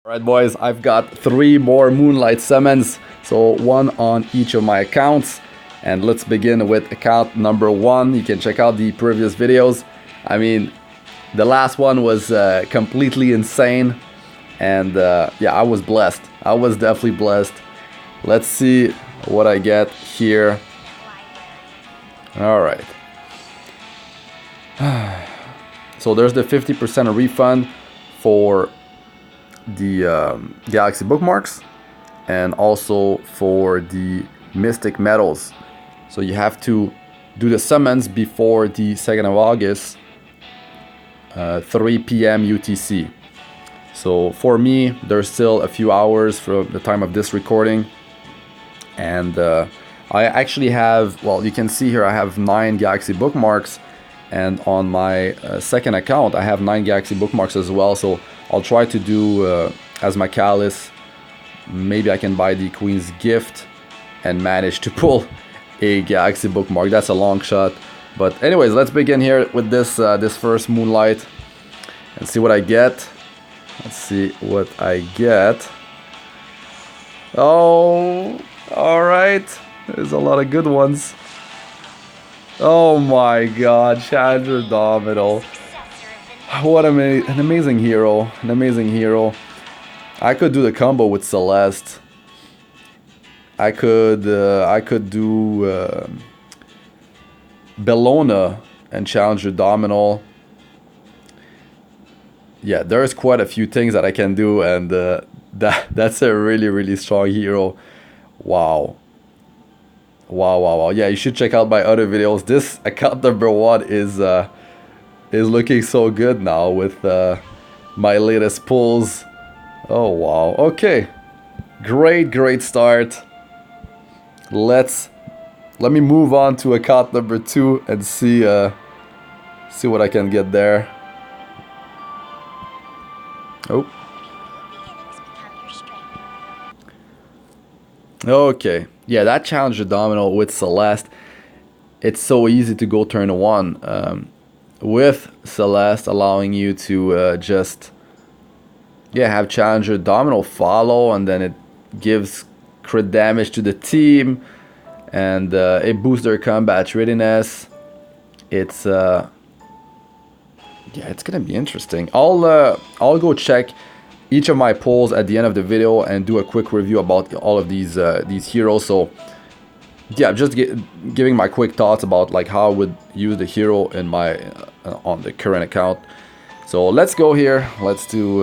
Alright boys, I've got 3 more Moonlight summons, so 1 on each of my accounts. And let's begin with account number 1. You can check out the previous videos. I mean, the last one was completely insane. And yeah, I was blessed. I was definitely blessed. Let's see what I get here. Alright. So there's the 50% refund for the Galaxy bookmarks and also for the Mystic medals. So you have to do the summons before the 2nd of August, 3 p.m. UTC. So for me, there's still a few hours from the time of this recording. And I actually have, well, you can see here I have 9 Galaxy bookmarks. And on my second account, I have 9 Galaxy bookmarks as well. So I'll try to do as my Callus. Maybe I can buy the Queen's Gift and manage to pull a Galaxy bookmark. That's a long shot. But anyways, let's begin here with this this first Moonlight and see what I get. Let's see what I get. Oh, all right. There's a lot of good ones. Oh my god, Challenger Domino. What an amazing hero. An amazing hero. I could do the combo with Celeste. I could do Bellona and Challenger Domino. Yeah, there's quite a few things that I can do, and that's a really strong hero. Wow. Wow. Yeah, you should check out my other videos. This account number 1 is looking so good now with my latest pulls. Oh wow. Okay. Great start. Let me move on to account number 2 and see what I can get there. Oh. Okay. Yeah, that Challenger Domino with Celeste, it's so easy to go turn 1 with Celeste, allowing you to just have Challenger Domino follow, and then it gives crit damage to the team, and it boosts their combat readiness. It's yeah, it's gonna be interesting. I'll go check each of my polls at the end of the video and do a quick review about all of these heroes. So yeah, just giving my quick thoughts about like how I would use the hero in my on the current account. So let's go here. Let's do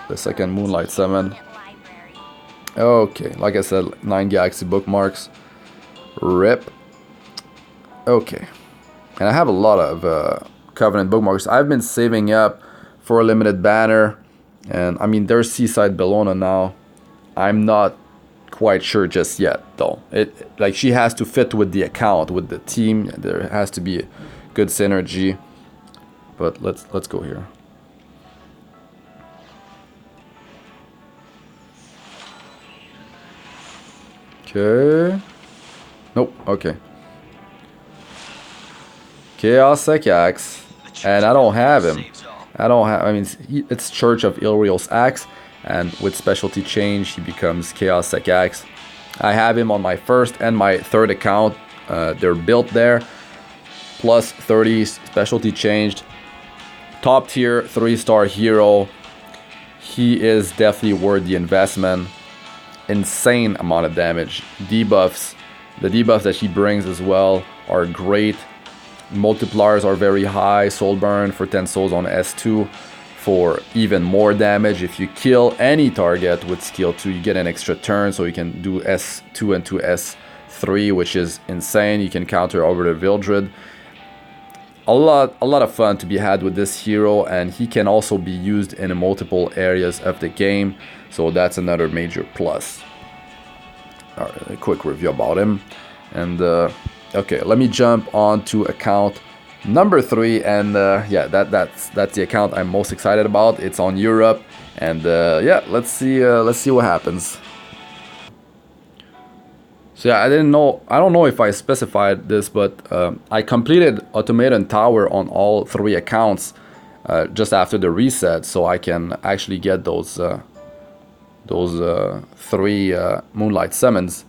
the second Moonlight summon. Okay, like I said, 9 Galaxy bookmarks. Rip. Okay, and I have a lot of Covenant bookmarks. I've been saving up for a limited banner. And I mean, there's Seaside Bellona now. I'm not quite sure just yet, though. Like, she has to fit with the account, with the team. There has to be a good synergy. But let's go here. Okay. Nope. Okay. Chaos Axe, and I don't have him. I mean, it's Church of Ilriel's Axe, and with specialty change, he becomes Chaos Axe. I have him on my first and my third account. They're built there. Plus 30 specialty changed. Top tier 3-star hero. He is definitely worth the investment. Insane amount of damage. Debuffs. The debuffs that he brings as well are great. Multipliers are very high. Soul burn for 10 souls on S2 for even more damage. If you kill any target with skill 2, you get an extra turn, so you can do S2 and to S3, which is insane. You can counter over the Vildred. A lot of fun to be had with this hero, and he can also be used in multiple areas of the game, so that's another major plus. Alright, a quick review about him. And okay, let me jump on to account number 3, and yeah, that's the account I'm most excited about. It's on Europe, and yeah, let's see what happens. So yeah, I don't know if I specified this, but I completed Automaton Tower on all 3 accounts just after the reset, so I can actually get those 3 Moonlight summons.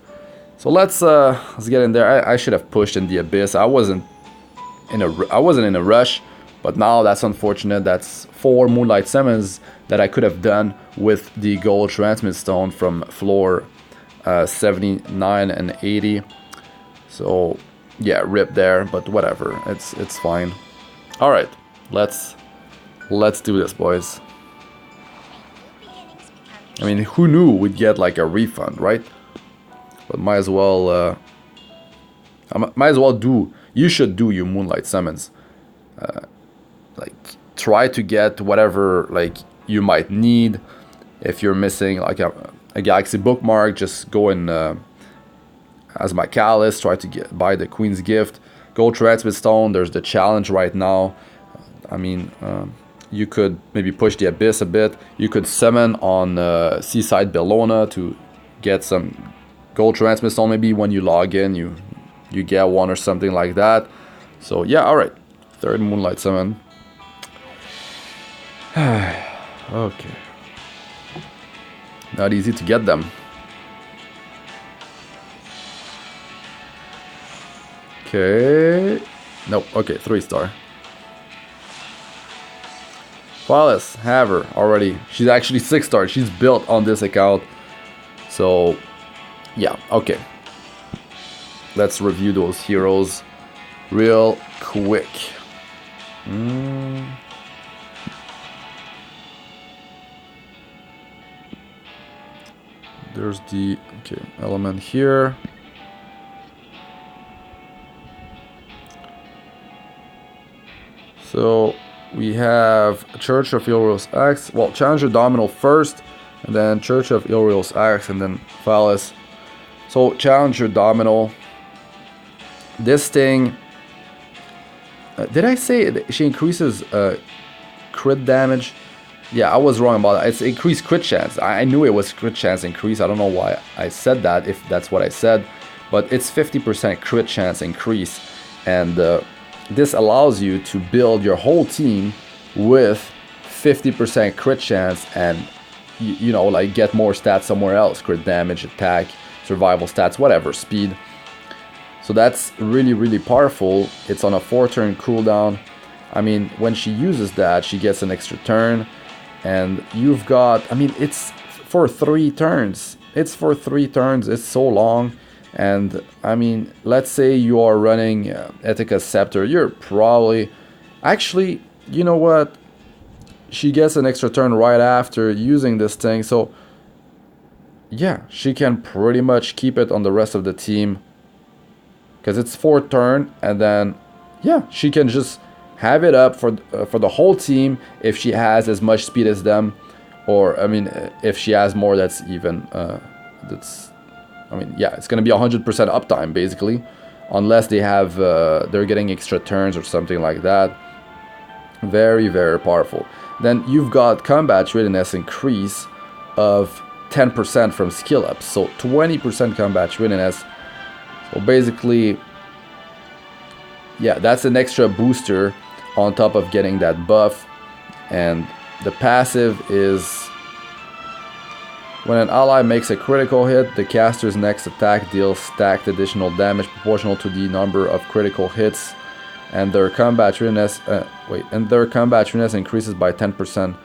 So let's get in there. I should have pushed in the Abyss. I wasn't in a rush, but now that's unfortunate. That's 4 Moonlight summons that I could have done with the gold transmit stone from floor 79 and 80. So yeah, rip there, but whatever. It's fine. All right, let's do this, boys. I mean, who knew we'd get like a refund, right? But might as well do. You should do your Moonlight summons. Like, try to get whatever like you might need. If you're missing like a Galaxy bookmark, just go in as my Callus. Try to buy the Queen's Gift, Gold Transmit Stone. There's the challenge right now. I mean, you could maybe push the Abyss a bit. You could summon on Seaside Bellona to get some Gold Transmit Stone. Maybe when you log in, you get one or something like that. So yeah, all right. 3rd Moonlight summon. Okay. Not easy to get them. Okay. Nope. Okay, 3-star. Flawless, have her already. She's actually 6-star. She's built on this account. So, yeah, okay. Let's review those heroes real quick. There's the element here. So we have Church of Ilrios X. Well, Challenger Domino first, and then Church of Ilrios X, and then Phallus. So Challenger Domino. This thing. Did I say she increases crit damage? Yeah, I was wrong about that. It's increased crit chance. I knew it was crit chance increase. I don't know why I said that, if that's what I said. But it's 50% crit chance increase. And this allows you to build your whole team with 50% crit chance and, you know, like get more stats somewhere else. Crit damage, attack, survival stats, whatever, speed. So that's really, really powerful. It's on a 4-turn cooldown. I mean, when she uses that, she gets an extra turn. And you've got, I mean, it's for 3 turns. It's for 3 turns. It's so long. And I mean, let's say you are running Etika Scepter. You're probably, actually, you know what? She gets an extra turn right after using this thing. So yeah, she can pretty much keep it on the rest of the team. Because it's 4 turn, and then yeah, she can just have it up for the whole team if she has as much speed as them, or I mean, if she has more, that's even I mean, yeah, it's gonna be 100% uptime basically, unless they have they're getting extra turns or something like that. Very, very powerful. Then you've got combat readiness increase of 10% from skill ups, so 20% combat readiness. So basically, yeah, that's an extra booster on top of getting that buff. And the passive is when an ally makes a critical hit, the caster's next attack deals stacked additional damage proportional to the number of critical hits, and their combat readiness increases by 10%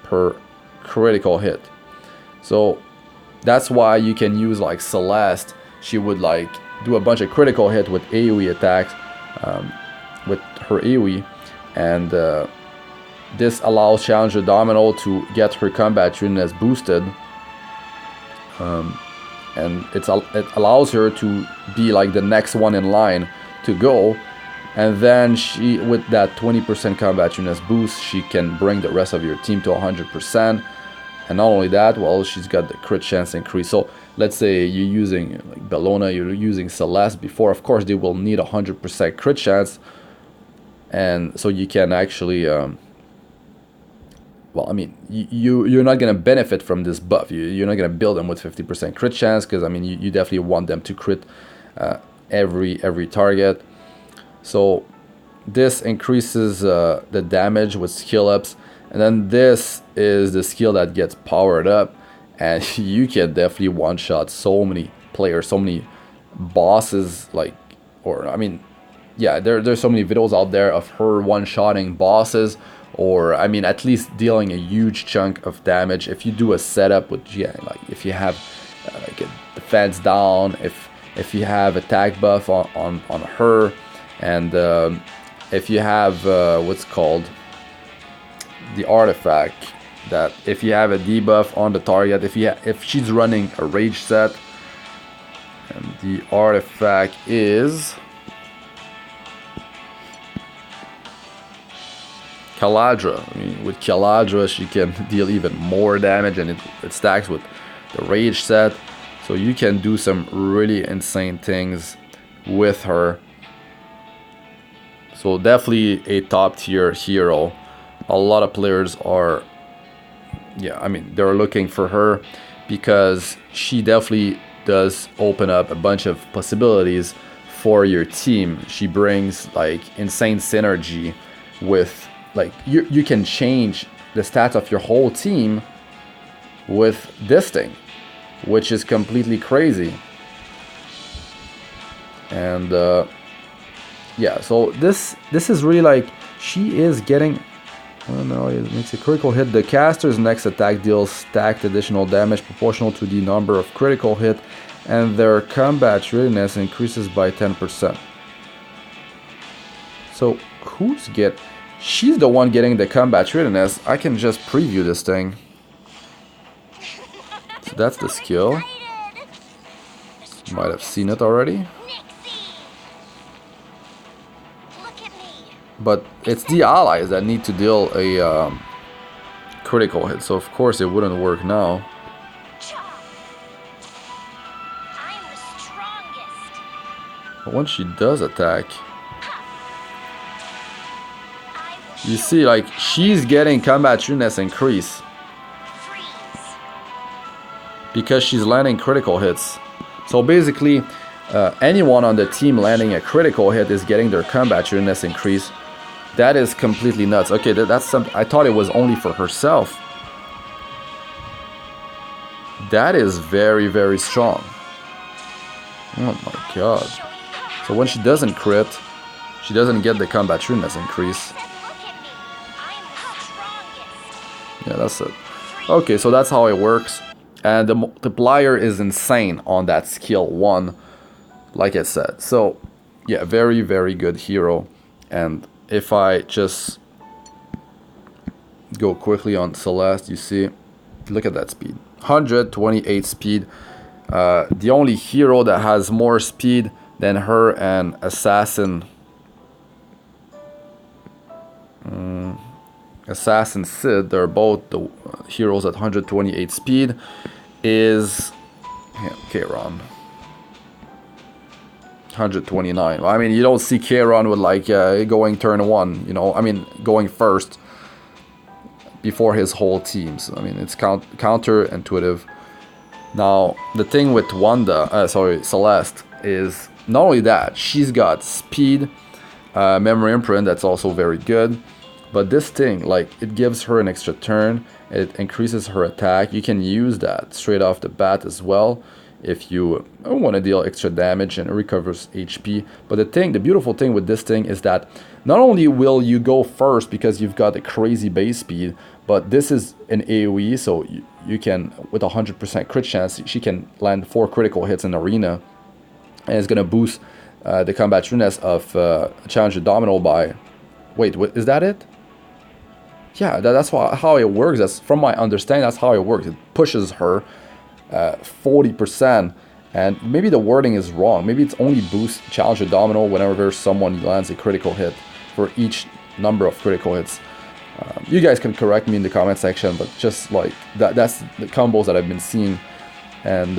per critical hit. So that's why you can use like Celeste. She would like do a bunch of critical hit with AoE attacks, with her AoE, and this allows Challenger Domino to get her combat readiness boosted, and it allows her to be like the next one in line to go, and then she, with that 20% combat readiness boost, she can bring the rest of your team to 100%. And not only that, well, she's got the crit chance increase. So let's say you're using like Bellona, you're using Celeste before, of course they will need 100% crit chance, and so you can actually well, I mean, you're not gonna benefit from this buff. You're not gonna build them with 50% crit chance, because I mean, you definitely want them to crit every target. So this increases the damage with skill ups, and then this is the skill that gets powered up, and you can definitely one-shot so many players, so many bosses, like, or I mean, yeah, there's so many videos out there of her one-shotting bosses, or I mean, at least dealing a huge chunk of damage if you do a setup with, yeah, like if you have like a defense down, if you have attack buff on her, and if you have what's called the artifact, that if you have a debuff on the target, if she's running a rage set, and the artifact is Caladra. I mean, with Caladra she can deal even more damage, and it stacks with the rage set, so you can do some really insane things with her. So definitely a top tier hero. A lot of players are, yeah, I mean, they're looking for her because she definitely does open up a bunch of possibilities for your team. She brings like insane synergy with, like, you can change the stats of your whole team with this thing, which is completely crazy. And yeah, so this is really like, she is getting, oh no, it makes a critical hit. The caster's next attack deals stacked additional damage proportional to the number of critical hit, and their combat readiness increases by 10%. So she's the one getting the combat readiness. I can just preview this thing. So that's the skill. Might have seen it already. But it's the allies that need to deal a critical hit, so of course it wouldn't work now. But once she does attack, you see, like, she's getting combat readiness increase because she's landing critical hits. So basically, anyone on the team landing a critical hit is getting their combat readiness increase. That is completely nuts. Okay, that's something I thought it was only for herself. That is very, very strong. Oh my god. So when she doesn't crit, she doesn't get the combat readiness increase. Yeah, that's it. Okay, so that's how it works. And the multiplier is insane on that skill 1, like I said. So yeah, very, very good hero. And if I just go quickly on Celeste, you see, look at that speed, 128 speed. The only hero that has more speed than her and Assassin Sid, they're both the heroes at 128 speed, is Kayron. 129. I mean, you don't see Kayron with like going turn 1, you know, I mean, going first before his whole team. So, I mean, it's counterintuitive. Now, the thing with Celeste is not only that, she's got speed, memory imprint, that's also very good. But this thing, like, it gives her an extra turn, it increases her attack. You can use that straight off the bat as well if you want to deal extra damage, and it recovers HP. But the beautiful thing with this thing is that not only will you go first because you've got a crazy base speed, but this is an AoE, so you can, with 100% crit chance, she can land 4 critical hits in arena, and it's going to boost the combat readiness of Challenger Domino by, wait, is that it? Yeah, that's how it works. That's, from my understanding, that's how it works. It pushes her 40%, and maybe the wording is wrong. Maybe it's only boost Challenger Domino whenever someone lands a critical hit for each number of critical hits. You guys can correct me in the comment section, but just like that's the combos that I've been seeing. And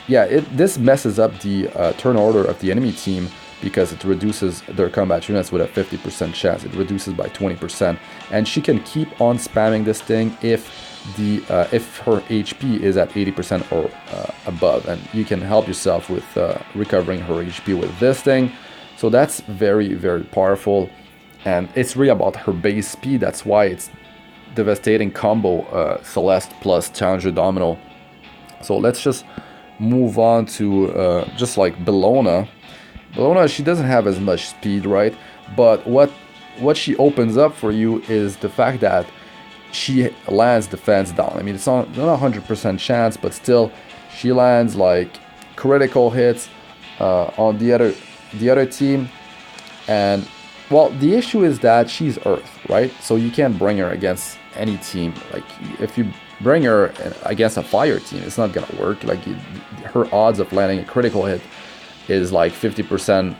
yeah, this messes up the turn order of the enemy team because it reduces their combat units with a 50% chance. It reduces by 20%, and she can keep on spamming this thing if her HP is at 80% or above, and you can help yourself with recovering her HP with this thing. So that's very, very powerful, and it's really about her base speed. That's why it's devastating combo, Celeste plus Challenger Domino. So let's just move on to just like Bellona. Bellona, she doesn't have as much speed, right? But what she opens up for you is the fact that she lands defense down. I mean, it's not 100% chance, but still, she lands like critical hits on the other team. And well, the issue is that she's Earth, right? So you can't bring her against any team. Like if you bring her against a fire team, it's not gonna work. Like her odds of landing a critical hit is like 50%.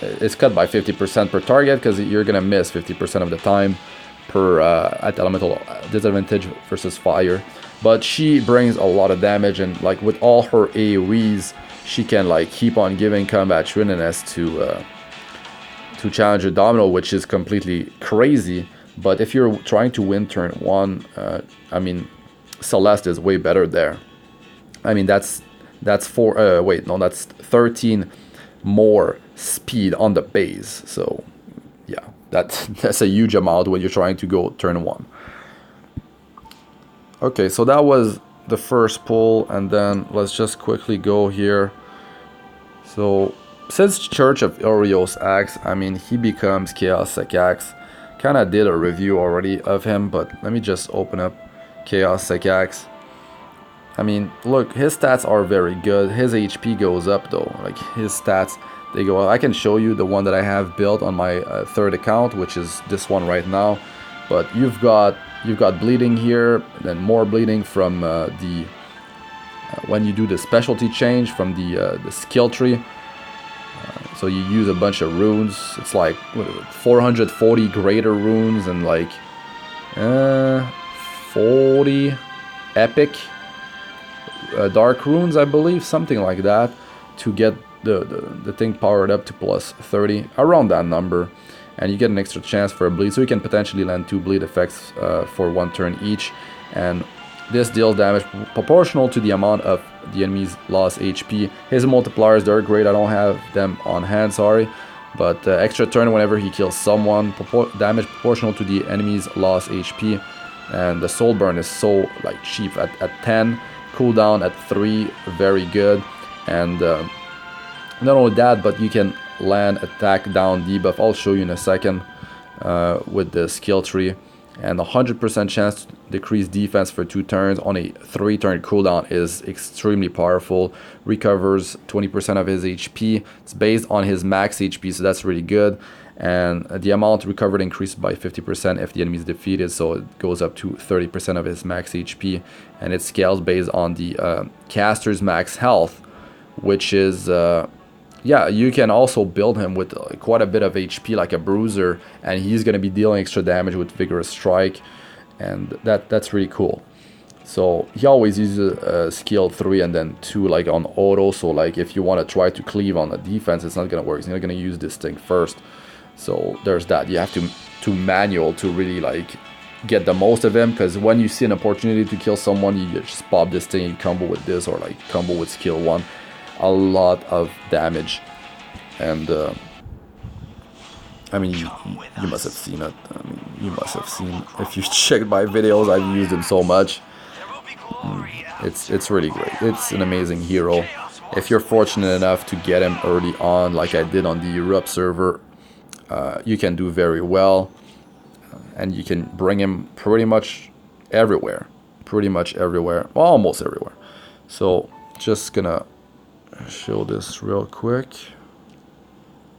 It's cut by 50% per target because you're gonna miss 50% of the time per at elemental disadvantage versus fire. But she brings a lot of damage, and like with all her AoEs, she can like keep on giving combat shrewdness to Challenger Domino, which is completely crazy. But if you're trying to win turn 1, I mean, Celeste is way better there. I mean, that's 13 more speed on the base. So yeah, that's a huge amount when you're trying to go turn 1. Okay, so that was the first pull, and then let's just quickly go here. So since Church of Ilios Axe, I mean, he becomes Chaos Sec Axe. Kind of did a review already of him, but let me just open up Chaos Sec Axe. I mean, look, his stats are very good. His HP goes up though. Like his stats, they go up. I can show you the one that I have built on my third account, which is this one right now. But you've got bleeding here, then more bleeding from when you do the specialty change from the skill tree. So you use a bunch of runes. It's like 440 greater runes and like 40 epic dark runes, I believe, something like that, to get the thing powered up to plus 30, around that number. And you get an extra chance for a bleed, so you can potentially land 2 bleed effects for 1 turn each. And this deals damage proportional to the amount of the enemy's lost HP. His multipliers, they're great. I don't have them on hand, sorry. But extra turn whenever he kills someone, damage proportional to the enemy's lost HP. And the soul burn is so like cheap at 10, cooldown at 3, very good. And not only that, but you can land attack down debuff. I'll show you in a second with the skill tree. And 100% chance to decrease defense for 2 turns on a 3-turn cooldown is extremely powerful. Recovers 20% of his HP. It's based on his max HP, so that's really good. And the amount recovered increases by 50% if the enemy is defeated, so it goes up to 30% of his max HP. And it scales based on the caster's max health, which is... yeah, you can also build him with quite a bit of HP like a bruiser, and he's going to be dealing extra damage with Vigorous Strike, and that's really cool. So he always uses skill 3 and then 2 like on auto, so like if you want to try to cleave on the defense, it's not going to work. He's not going to use this thing first. So there's that. You have to manual to really like get the most of him, because when you see an opportunity to kill someone, you just pop this thing, you combo with this, or like combo with skill 1. A lot of damage. And I mean, you must have seen it. I mean, you must have seen, if you checked my videos, I've used him so much. It's really great. It's an amazing hero. If you're fortunate enough to get him early on, like I did on the Europe server, you can do very well, and you can bring him pretty much everywhere. Well, almost everywhere. So just gonna show this real quick.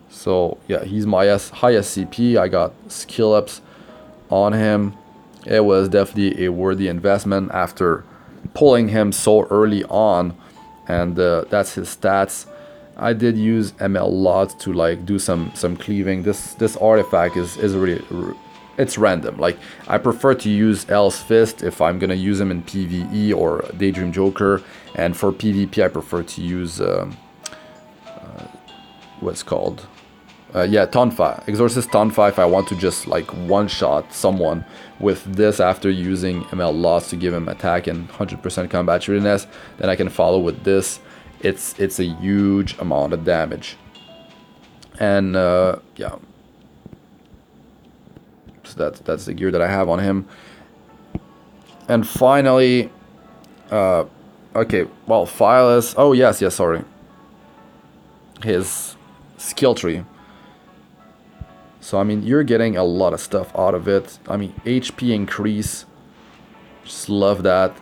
So yeah, he's my highest CP. I got skill ups on him. It was definitely a worthy investment after pulling him so early on, and that's his stats. I did use ML lots to like do some cleaving. This artifact is really, it's random. Like I prefer to use L's Fist if I'm gonna use him in PvE or Daydream Joker, and for PvP I prefer to use what's called Tonfa, Exorcist Tonfa, if I want to just like one-shot someone with this after using ML loss to give him attack and 100% combat readiness. Then I can follow with this. It's a huge amount of damage. And yeah, so that's the gear that I have on him. And finally, okay, well, Phyllis. Oh yes, sorry. His skill tree. So I mean, you're getting a lot of stuff out of it. I mean, HP increase, just love that,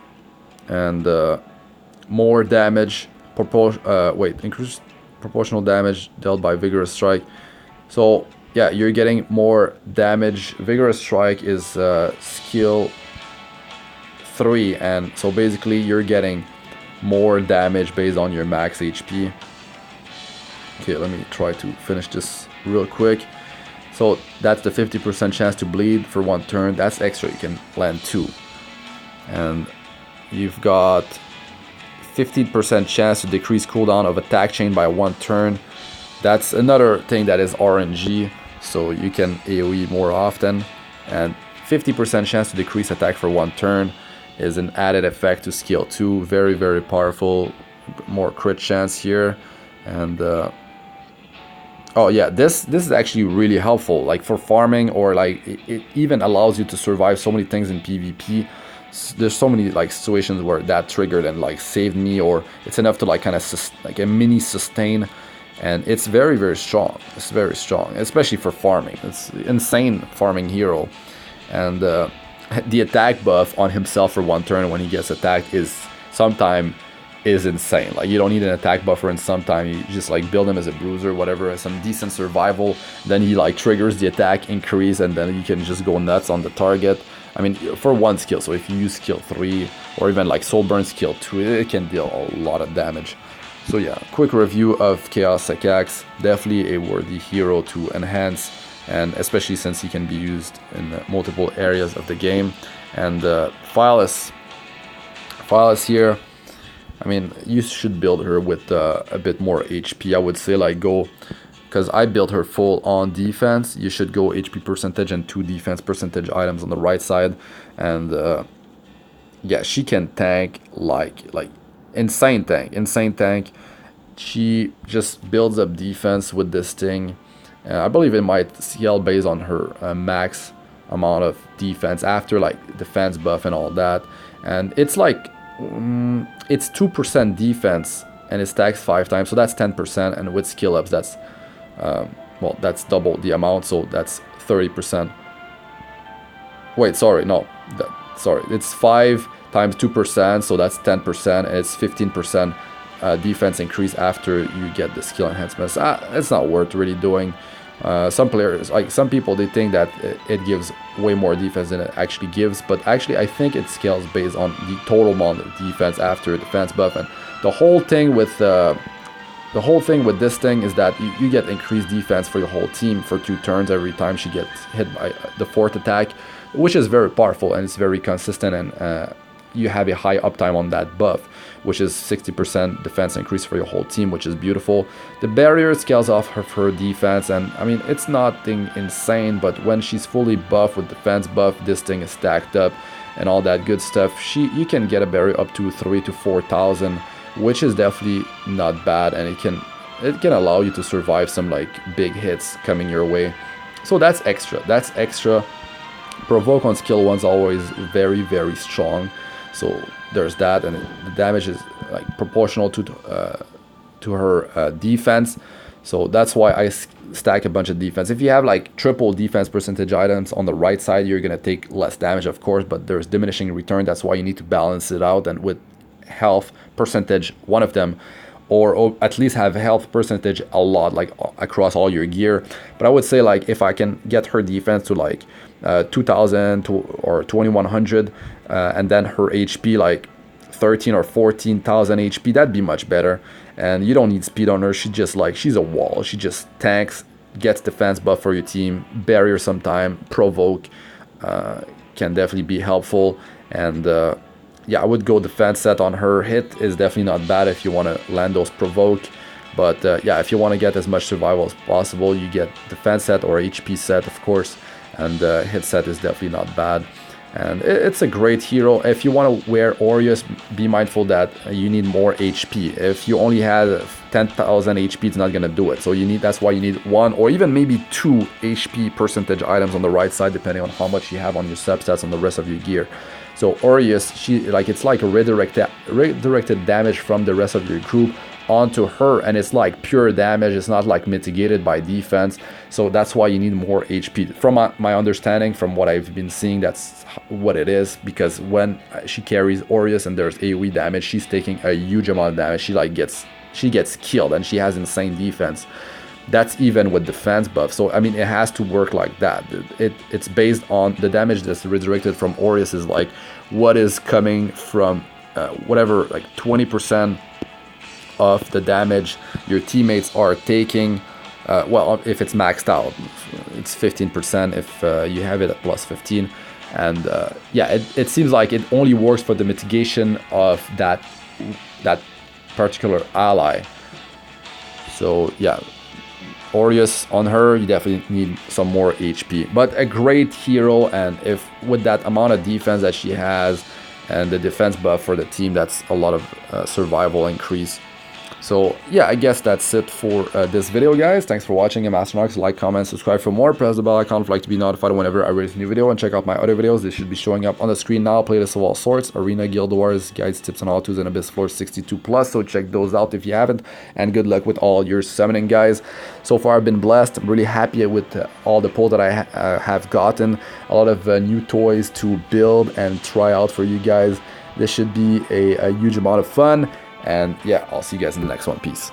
and more damage. Increased proportional damage dealt by vigorous strike. So yeah, you're getting more damage. Vigorous strike is skill 3, and so basically you're getting more damage based on your max HP. Okay, let me try to finish this real quick. So that's the 50% chance to bleed for 1 turn. That's extra. You can land 2. And you've got 15% chance to decrease cooldown of attack chain by 1 turn. That's another thing that is RNG, so you can AoE more often. And 50% chance to decrease attack for 1 turn is an added effect to skill 2. Very, very powerful. More crit chance here. And oh yeah, this is actually really helpful, like for farming, or like it even allows you to survive so many things in PvP. There's so many like situations where that triggered and like saved me, or it's enough to like kind of like a mini sustain, and it's very, very strong. It's very strong, especially for farming. It's insane farming hero. And the attack buff on himself for 1 turn when he gets attacked is insane. Like, you don't need an attack buffer, and sometimes you just like build him as a bruiser, whatever, some decent survival, then he like triggers the attack increase, and then you can just go nuts on the target. I mean, for 1 skill, so if you use skill 3 or even like soul burn skill 2, it can deal a lot of damage. So yeah, quick review of Chaos Sekax. Definitely a worthy hero to enhance, and especially since he can be used in multiple areas of the game. And Phyllis here, I mean, you should build her with a bit more HP. I would say like go, because I built her full on defense. You should go HP percentage and 2 defense percentage items on the right side. And yeah, she can tank like insane tank. She just builds up defense with this thing. I believe it might scale based on her max amount of defense after like defense buff and all that. And it's like it's 2% defense and it stacks 5 times, so that's 10%. And with skill ups, that's well, that's double the amount, so that's 30%. Wait, sorry, no, sorry, it's 5 times 2%, so that's 10%, and it's 15% defense increase after you get the skill enhancements. It's not worth really doing. Some players, like some people, they think that it gives way more defense than it actually gives, but actually I think it scales based on the total amount of defense after defense buff. And the whole thing with this thing is that you get increased defense for your whole team for 2 turns every time she gets hit by the 4th attack, which is very powerful, and it's very consistent, and you have a high uptime on that buff, which is 60% defense increase for your whole team, which is beautiful. The barrier scales off her defense, and I mean, it's nothing insane, but when she's fully buffed with defense buff, this thing is stacked up and all that good stuff. You can get a barrier up to 3,000 to 4,000, which is definitely not bad, and it can allow you to survive some like big hits coming your way. So that's extra. Provoke on skill 1's always very, very strong. So there's that, and the damage is like proportional to her defense. So that's why I stack a bunch of defense. If you have like triple defense percentage items on the right side, you're gonna take less damage, of course, but there's diminishing return. That's why you need to balance it out, and with health percentage, one of them, or at least have health percentage a lot, like across all your gear. But I would say like if I can get her defense to like 2,000 or 2,100, and then her HP like 13 or 14,000 HP, that'd be much better. And you don't need speed on her. She's a wall. She just tanks, gets defense buff for your team, barrier sometime, provoke can definitely be helpful. And yeah, I would go defense set on her. Hit is definitely not bad if you want to land those provoke. But yeah, if you want to get as much survival as possible, you get defense set or HP set, of course. And hit set is definitely not bad. And it's a great hero. If you want to wear Aureus, be mindful that you need more HP. If you only had 10,000 HP, it's not gonna do it. So that's why you need 1 or even maybe 2 HP percentage items on the right side, depending on how much you have on your substats on the rest of your gear. So Aureus, it's like a redirected damage from the rest of your group onto her, and it's like pure damage. It's not like mitigated by defense, so that's why you need more HP. From my understanding, from what I've been seeing, that's what it is, because when she carries Aureus and there's AoE damage, she's taking a huge amount of damage. She gets killed, and she has insane defense. That's even with defense buff. So I mean, it has to work like that. It's based on the damage that's redirected from Aureus is like what is coming from whatever, like 20% of the damage your teammates are taking. Well, if it's maxed out, it's 15% if you have it at plus 15. And yeah, it seems like it only works for the mitigation of that particular ally. So yeah, Aureus on her, you definitely need some more HP. But a great hero, and if with that amount of defense that she has and the defense buff for the team, that's a lot of survival increase. So yeah, I guess that's it for this video, guys. Thanks for watching. I'm Astranox. Like, comment, subscribe for more. Press the bell icon if you'd like to be notified whenever I release a new video. And check out my other videos. They should be showing up on the screen now. Playlists of all sorts. Arena, Guild Wars, guides, tips, and how-tos, and Abyss Floor 62+. So check those out if you haven't. And good luck with all your summoning, guys. So far, I've been blessed. I'm really happy with all the pulls that I have gotten. A lot of new toys to build and try out for you guys. This should be a huge amount of fun. And yeah, I'll see you guys in the next one. Peace.